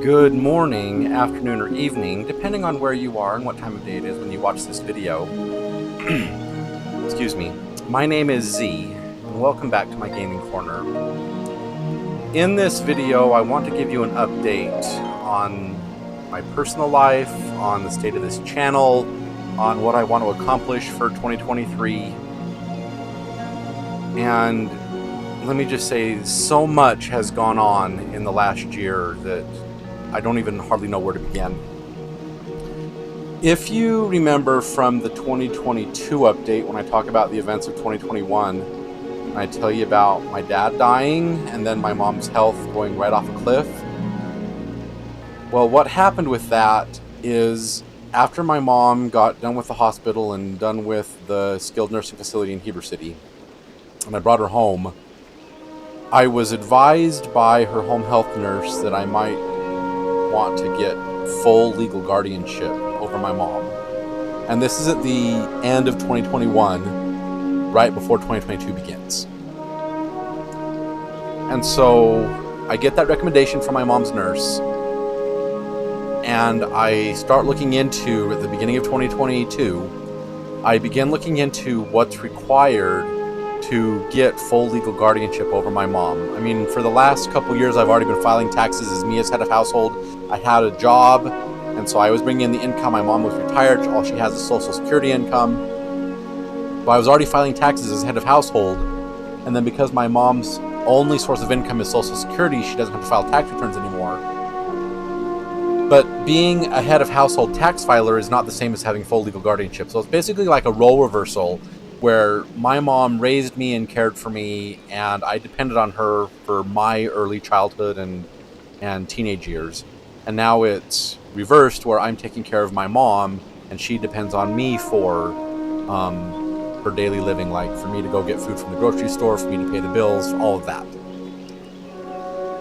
Good morning, afternoon, or evening, depending on where you are and what time of day it is when you watch this video. Excuse me. My name is Z, and welcome back to my gaming corner. In this video, I want to give you an update on my personal life, on the state of this channel, on what I want to accomplish for 2023. And let me just say, so much has gone on in the last year that I don't even hardly know where to begin. If you remember from the 2022 update, when I talk about the events of 2021, and I tell you about my dad dying and then my mom's health going right off a cliff. Well, what happened with that is after my mom got done with the hospital and done with the skilled nursing facility in Heber City, and I brought her home, I was advised by her home health nurse that I might want to get full legal guardianship over my mom. And this is at the end of 2021, right before 2022 begins. And so I get that recommendation from my mom's nurse, and I start looking into, at the beginning of 2022, I begin looking into what's required to get full legal guardianship over my mom. I mean, for the last couple years, I've already been filing taxes as me as head of household. I had a job, and so I was bringing in the income. My mom was retired. All she has is Social Security income. But I was already filing taxes as head of household, and then because my mom's only source of income is Social Security, she doesn't have to file tax returns anymore. But being a head of household tax filer is not the same as having full legal guardianship. So it's basically like a role reversal, where my mom raised me and cared for me, and I depended on her for my early childhood and teenage years. And now it's reversed, where I'm taking care of my mom, and she depends on me for her daily living, like for me to go get food from the grocery store, for me to pay the bills, all of that.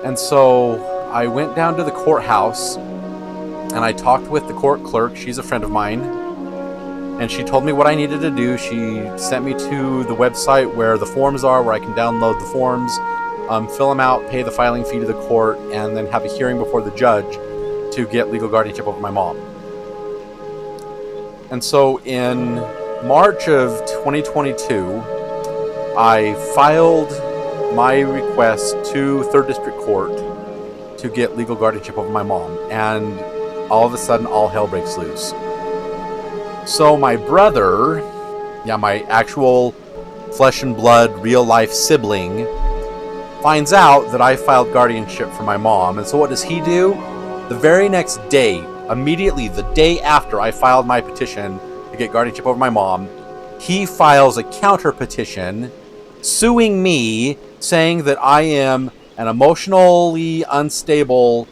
And so I went down to the courthouse, and I talked with the court clerk. She's a friend of mine. And she told me what I needed to do. She sent me to the website where the forms are, where I can download the forms, fill them out, pay the filing fee to the court, and then have a hearing before the judge to get legal guardianship over my mom. And so in March of 2022, I filed my request to 3rd District Court to get legal guardianship over my mom. And all of a sudden, all hell breaks loose. So my brother, my actual flesh and blood, real life sibling, finds out that I filed guardianship for my mom. And so what does he do? The very next day, immediately the day after I filed my petition to get guardianship over my mom, he files a counter petition suing me, saying that I am an emotionally unstable,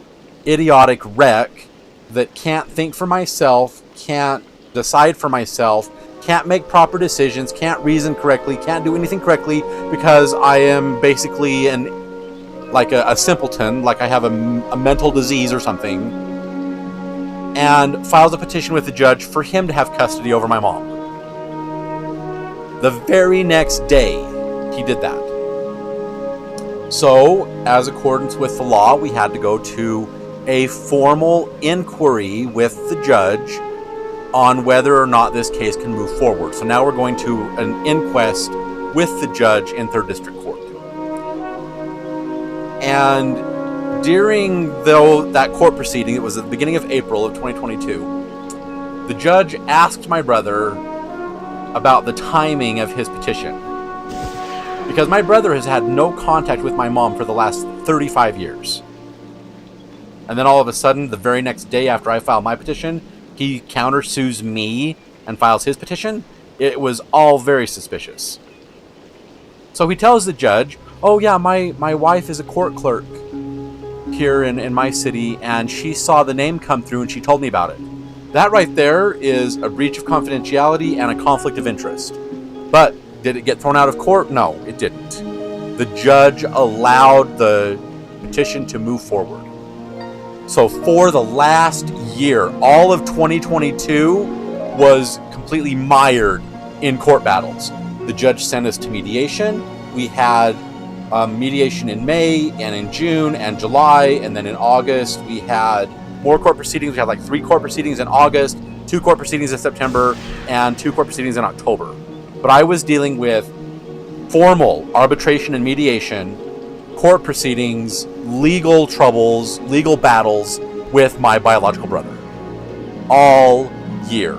idiotic wreck that can't think for myself, can't decide for myself, can't make proper decisions, can't reason correctly, can't do anything correctly, because I am basically a simpleton, like I have a mental disease or something, and files a petition with the judge for him to have custody over my mom. The very next day, he did that. So, as accordance with the law, we had to go to a formal inquiry with the judge on whether or not this case can move forward. So now we're going to an inquest with the judge in 3rd District Court. And during that court proceeding, it was at the beginning of April of 2022, the judge asked my brother about the timing of his petition. Because my brother has had no contact with my mom for the last 35 years. And then all of a sudden, the very next day after I filed my petition, he countersues me and files his petition. It was all very suspicious. So he tells the judge, oh yeah, my wife is a court clerk here in my city, and she saw the name come through and she told me about it. That right there is a breach of confidentiality and a conflict of interest. But did it get thrown out of court? No, it didn't. The judge allowed the petition to move forward. So for the last year, all of 2022 was completely mired in court battles. The judge sent us to mediation. We had mediation in May and in June and July, and then in August we had more court proceedings. We had like 3 court proceedings in August, 2 court proceedings in September, and 2 court proceedings in October. But I was dealing with formal arbitration and mediation, court proceedings, legal troubles, legal battles with my biological brother all year.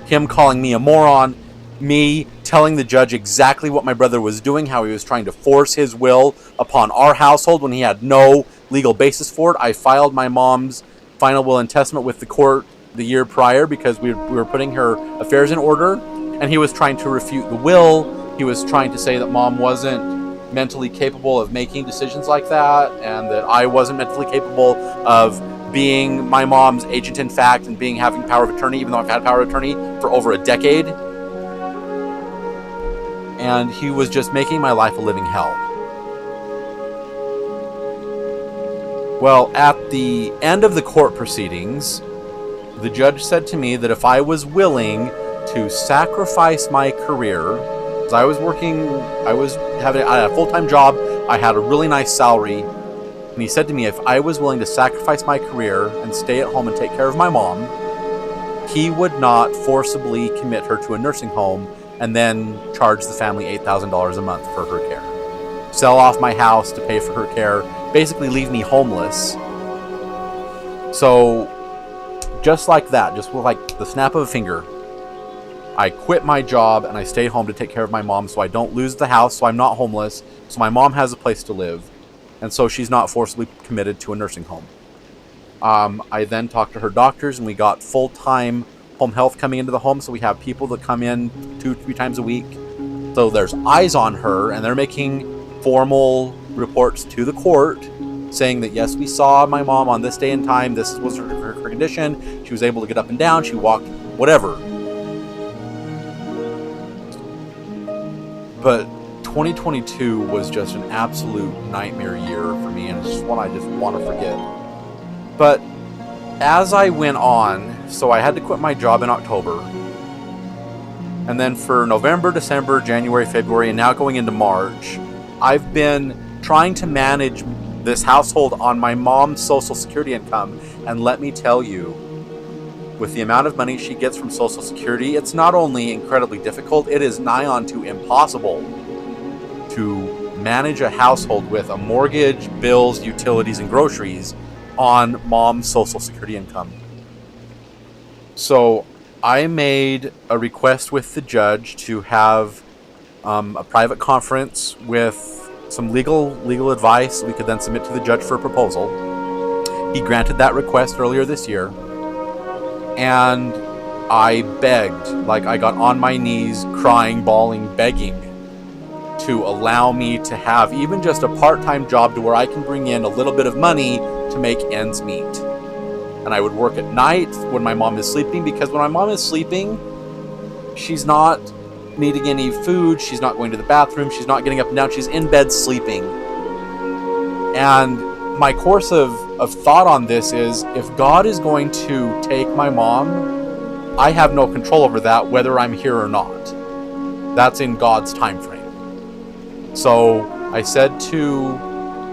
Him calling me a moron, me telling the judge exactly what my brother was doing, how he was trying to force his will upon our household when he had no legal basis for it. I filed my mom's final will and testament with the court the year prior because we were putting her affairs in order, and he was trying to refute the will. He was trying to say that mom wasn't mentally capable of making decisions like that, and that I wasn't mentally capable of being my mom's agent in fact and having power of attorney, even though I've had power of attorney for over a decade. And he was just making my life a living hell. Well, at the end of the court proceedings, the judge said to me that if I was willing to sacrifice my career, because I had a full-time job, I had a really nice salary, and he said to me if I was willing to sacrifice my career and stay at home and take care of my mom, he would not forcibly commit her to a nursing home and then charge the family $8,000 a month for her care. Sell off my house to pay for her care, basically leave me homeless. So, just like that, just with like the snap of a finger, I quit my job and I stayed home to take care of my mom so I don't lose the house, so I'm not homeless, so my mom has a place to live, and so she's not forcibly committed to a nursing home. I then talked to her doctors and we got full-time home health coming into the home, so we have people that come in 2-3 times a week. So there's eyes on her, and they're making formal reports to the court saying that yes, we saw my mom on this day and time, this was her condition, she was able to get up and down, she walked, whatever. But 2022 was just an absolute nightmare year for me, and it's just one I just want to forget. But as I went on, so I had to quit my job in October, and then for November, December, January, February, and now going into March, I've been trying to manage this household on my mom's Social Security income, and let me tell you, with the amount of money she gets from Social Security, it's not only incredibly difficult, it is nigh on to impossible to manage a household with a mortgage, bills, utilities, and groceries on mom's Social Security income. So I made a request with the judge to have a private conference with some legal advice we could then submit to the judge for a proposal. He granted that request earlier this year, and I begged, like I got on my knees, crying, bawling, begging to allow me to have even just a part-time job to where I can bring in a little bit of money to make ends meet. And I would work at night when my mom is sleeping, because when my mom is sleeping, she's not needing any food, she's not going to the bathroom, she's not getting up and down, she's in bed sleeping. And my course of thought on this is, if God is going to take my mom, I have no control over that, whether I'm here or not. That's in God's time frame. So I said to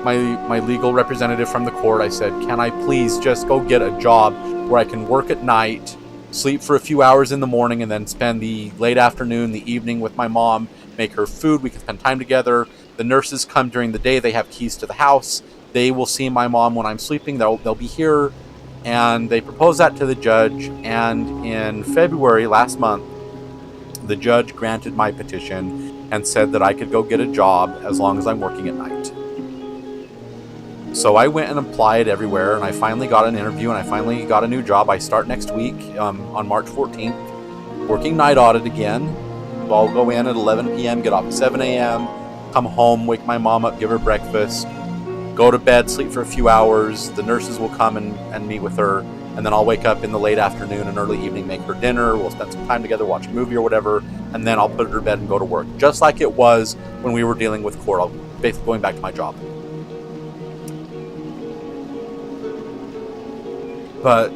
my legal representative from the court, I said, can I please just go get a job where I can work at night, sleep for a few hours in the morning, and then spend the late afternoon, the evening with my mom, make her food, we can spend time together. The nurses come during the day, they have keys to the house, they will see my mom when I'm sleeping, they'll be here. And they proposed that to the judge, and in February last month, the judge granted my petition and said that I could go get a job as long as I'm working at night. So I went and applied everywhere, and I finally got an interview, and I finally got a new job. I start next week on March 14th, working night audit again. So I'll go in at 11 p.m., get off at 7 a.m., come home, wake my mom up, give her breakfast, go to bed, sleep for a few hours. The nurses will come and meet with her, and then I'll wake up in the late afternoon and early evening, make her dinner, we'll spend some time together, watch a movie or whatever, and then I'll put her to bed and go to work. Just like it was when we were dealing with court. I'm basically going back to my job. But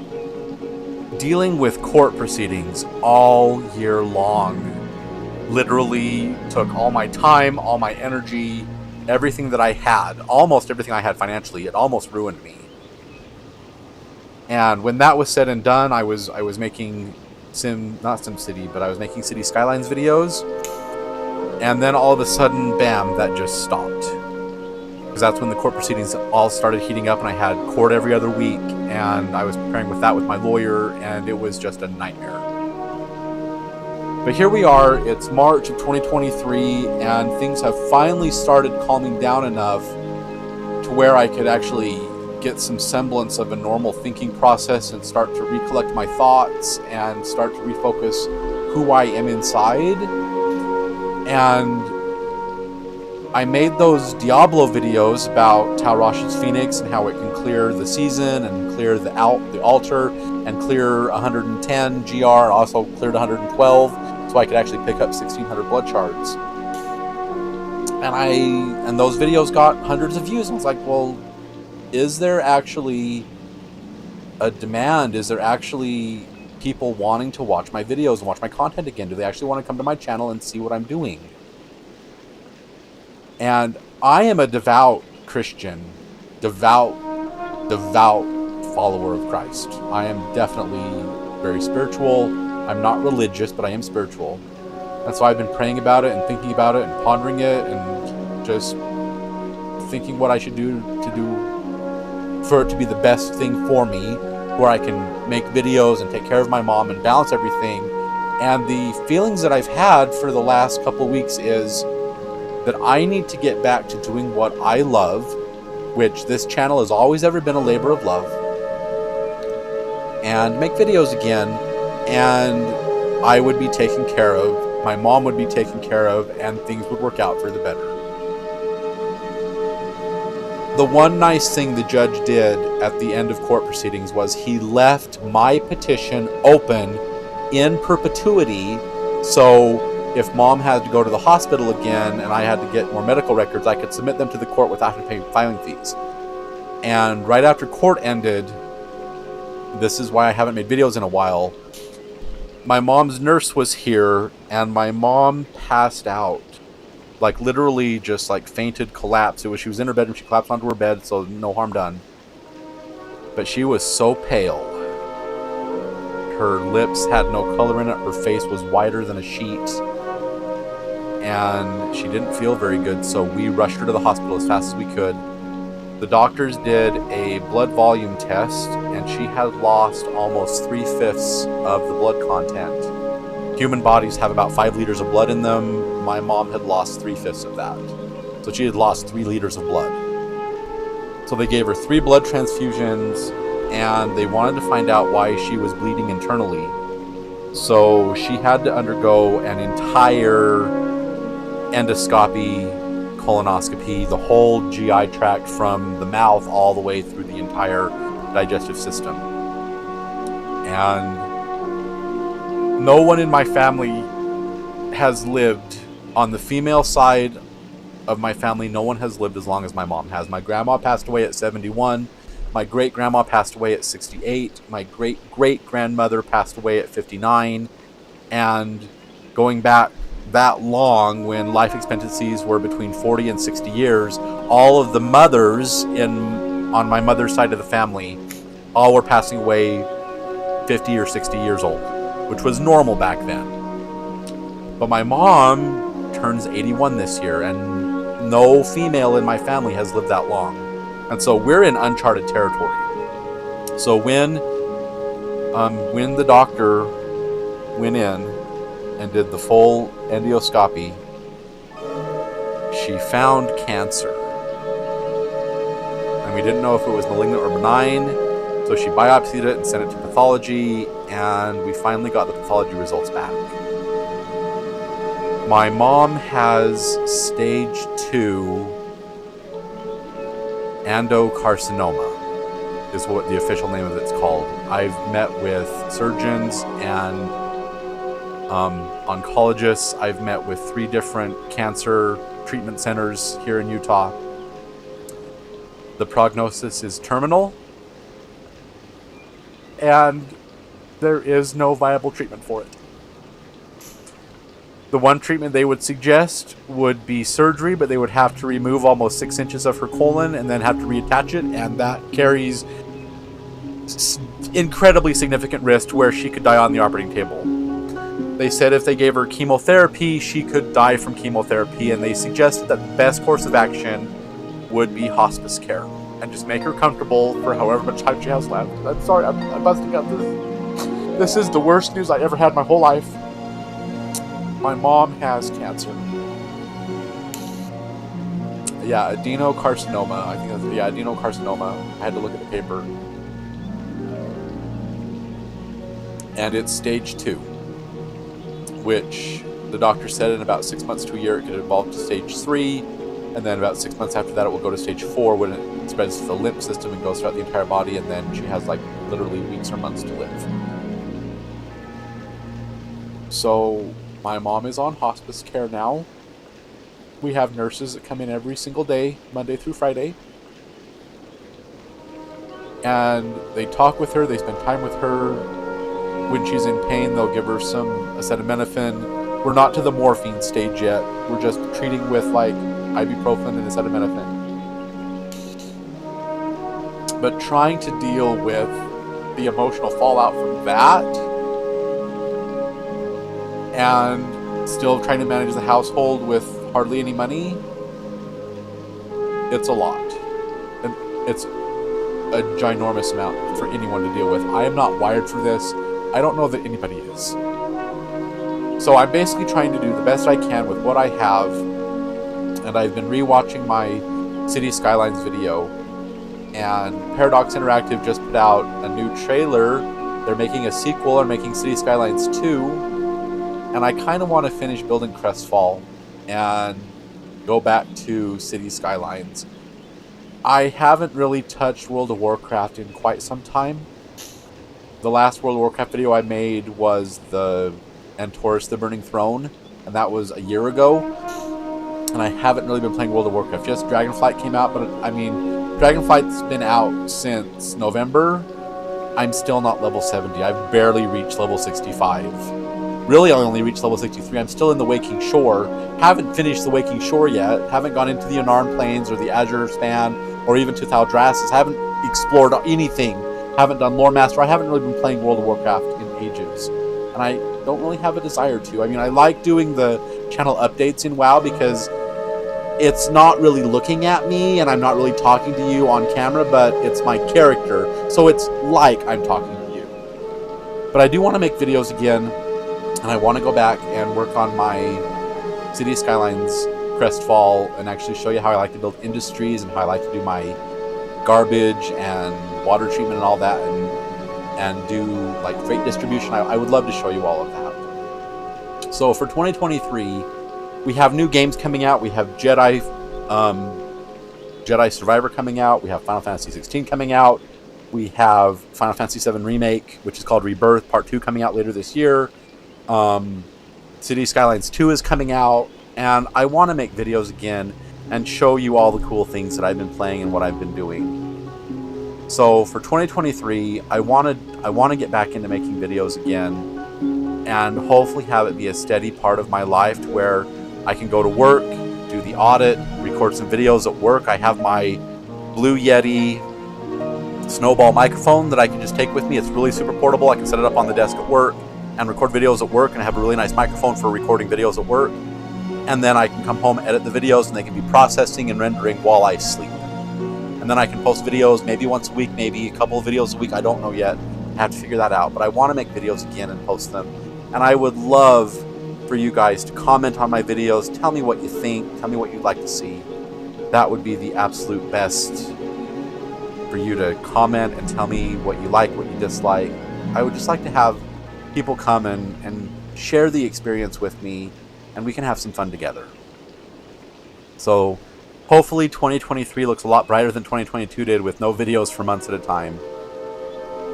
dealing with court proceedings all year long literally took all my time, all my energy, everything that I had, almost everything I had financially. It almost ruined me. And when that was said and done, I was making not SimCity, but I was making City Skylines videos. And then all of a sudden, bam, that just stopped. Because that's when the court proceedings all started heating up, and I had court every other week, and I was preparing with that with my lawyer, and it was just a nightmare. But here we are, it's March of 2023, and things have finally started calming down enough to where I could actually get some semblance of a normal thinking process and start to recollect my thoughts and start to refocus who I am inside. And I made those Diablo videos about Tau Rosh's Phoenix and how it can clear the season and clear the altar and clear 110 GR, also cleared 112, so I could actually pick up 1,600 blood shards. And those videos got hundreds of views. And I was like, well, is there actually a demand? Is there actually people wanting to watch my videos and watch my content again? Do they actually want to come to my channel and see what I'm doing? And I am a devout Christian, devout follower of Christ. I am definitely very spiritual. I'm not religious, but I am spiritual. And so I've been praying about it and thinking about it and pondering it and just thinking what I should do for it to be the best thing for me, where I can make videos and take care of my mom and balance everything. And the feelings that I've had for the last couple of weeks is that I need to get back to doing what I love, which this channel has always ever been a labor of love, and make videos again, and I would be taken care of, my mom would be taken care of, and things would work out for the better. The one nice thing the judge did at the end of court proceedings was he left my petition open in perpetuity, so if mom had to go to the hospital again and I had to get more medical records, I could submit them to the court without having to pay filing fees. And right after court ended, this is why I haven't made videos in a while, my mom's nurse was here and my mom passed out. Like literally just like fainted, collapsed. She was in her bedroom, she collapsed onto her bed, so no harm done. But she was so pale. Her lips had no color in it, her face was whiter than a sheet. And she didn't feel very good, so we rushed her to the hospital as fast as we could. The doctors did a blood volume test, and she had lost almost 3/5 of the blood content. Human bodies have about 5 liters of blood in them. My mom had lost 3/5 of that. So she had lost 3 liters of blood. So they gave her 3 blood transfusions, and they wanted to find out why she was bleeding internally. So she had to undergo an entire endoscopy, colonoscopy, the whole GI tract from the mouth all the way through the entire digestive system. And no one in my family has lived, on the female side of my family, no one has lived as long as my mom has. My grandma passed away at 71. My great-grandma passed away at 68. My great-great-grandmother passed away at 59. And going back that long, when life expectancies were between 40 and 60 years, all of the mothers on my mother's side of the family all were passing away 50 or 60 years old, which was normal back then. But my mom turns 81 this year, and no female in my family has lived that long. And so we're in uncharted territory. So when the doctor went in and did the full endoscopy, she found cancer. And we didn't know if it was malignant or benign, so she biopsied it and sent it to pathology, and we finally got the pathology results back. My mom has stage 2 endocarcinoma, is what the official name of it's called. I've met with surgeons and oncologists. I've met with 3 different cancer treatment centers here in Utah. The prognosis is terminal, and there is no viable treatment for it. The one treatment they would suggest would be surgery, but they would have to remove almost 6 inches of her colon and then have to reattach it, and that carries incredibly significant risk to where she could die on the operating table. They said if they gave her chemotherapy, she could die from chemotherapy, and they suggested that the best course of action would be hospice care and just make her comfortable for however much time she has left. I'm sorry, I'm busting up this. This is the worst news I ever had in my whole life. My mom has cancer. Yeah, adenocarcinoma. I think that's, yeah, adenocarcinoma. I had to look at the paper. And it's stage 2, which the doctor said in about 6 months to a year it could evolve to stage 3, and then about 6 months after that it will go to stage 4 when it spreads to the lymph system and goes throughout the entire body, and then she has like literally weeks or months to live. So my mom is on hospice care now. We have nurses that come in every single day, Monday through Friday. And they talk with her, they spend time with her. When she's in pain, they'll give her some acetaminophen. We're not to the morphine stage yet. We're just treating with like ibuprofen and acetaminophen. But trying to deal with the emotional fallout from that and still trying to manage the household with hardly any money, it's a lot. And it's a ginormous amount for anyone to deal with. I am not wired for this. I don't know that anybody is. So I'm basically trying to do the best I can with what I have, and I've been rewatching my City Skylines video, and Paradox Interactive just put out a new trailer. They're making a sequel, or making City Skylines 2, and I kind of want to finish building Crestfall and go back to City Skylines. I haven't really touched World of Warcraft in quite some time. The last World of Warcraft video I made was the Antorus the Burning Throne, and that was a year ago. And I haven't really been playing World of Warcraft. Just Dragonflight came out, but I mean, Dragonflight's been out since November. I'm still not level 70. I've barely reached level 65. Really, I only reached level 63. I'm still in the Waking Shore. Haven't finished the Waking Shore yet. Haven't gone into the Anarn Plains or the Azure Span or even to Thaldraszus. Haven't explored anything. Haven't done Lore Master. I haven't really been playing World of Warcraft in ages. And I don't really have a desire to. I mean, I like doing the channel updates in WoW because it's not really looking at me and I'm not really talking to you on camera, but it's my character. So it's like I'm talking to you. But I do want to make videos again, and I want to go back and work on my City Skylines Crestfall and actually show you how I like to build industries and how I like to do my garbage and water treatment and all that, and do like freight distribution. I would love to show you all of that. So for 2023, we have new games coming out. We have Jedi Survivor coming out. We have Final Fantasy 16 coming out. We have Final Fantasy 7 Remake, which is called Rebirth, Part 2, coming out later this year. City Skylines 2 is coming out, and I want to make videos again and show you all the cool things that I've been playing and what I've been doing. So for 2023, I want to get back into making videos again, and hopefully have it be a steady part of my life to where I can go to work, do the audit, record some videos at work. I have my Blue Yeti Snowball microphone that I can just take with me. It's really super portable. I can set it up on the desk at work and record videos at work, and I have a really nice microphone for recording videos at work. And then I can come home, edit the videos, and they can be processing and rendering while I sleep. And then I can post videos maybe once a week, maybe a couple of videos a week. I don't know yet. I have to figure that out. But I want to make videos again and post them. And I would love for you guys to comment on my videos. Tell me what you think. Tell me what you'd like to see. That would be the absolute best, for you to comment and tell me what you like, what you dislike. I would just like to have people come and share the experience with me, and we can have some fun together. So hopefully 2023 looks a lot brighter than 2022 did, with no videos for months at a time.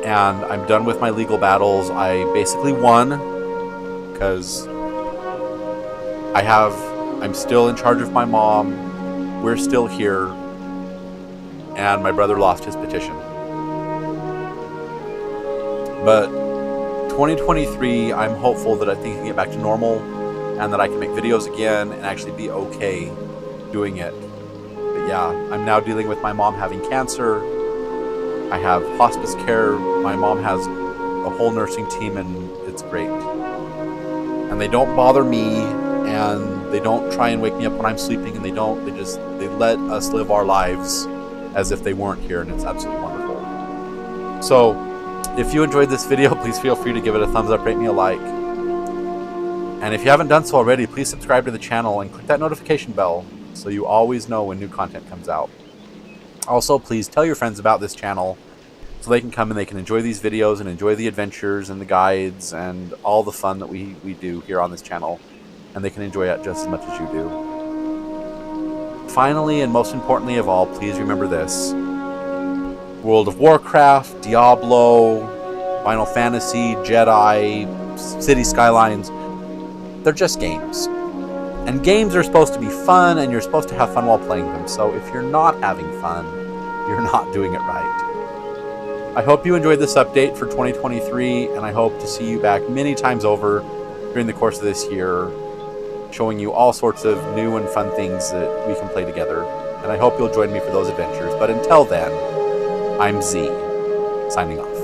And I'm done with my legal battles. I basically won, because I'm still in charge of my mom. We're still here. And my brother lost his petition. But 2023, I'm hopeful that I think I can get back to normal. and that I can make videos again and actually be okay doing it. But yeah, I'm now dealing with my mom having cancer. I have hospice care. My mom has a whole nursing team, and it's great. And they don't bother me, and they don't try and wake me up when I'm sleeping, and they let us live our lives as if they weren't here, and it's absolutely wonderful. So if you enjoyed this video, please feel free to give it a thumbs up, rate me a like. And if you haven't done so already, please subscribe to the channel and click that notification bell so you always know when new content comes out. Also, please tell your friends about this channel so they can come and they can enjoy these videos and enjoy the adventures and the guides and all the fun that we do here on this channel. And they can enjoy it just as much as you do. Finally, and most importantly of all, please remember this. World of Warcraft, Diablo, Final Fantasy, Jedi, City Skylines, they're just games. And games are supposed to be fun, and you're supposed to have fun while playing them. So if you're not having fun, you're not doing it right. I hope you enjoyed this update for 2023, and I hope to see you back many times over during the course of this year, showing you all sorts of new and fun things that we can play together. And I hope you'll join me for those adventures. But until then, I'm Z, signing off.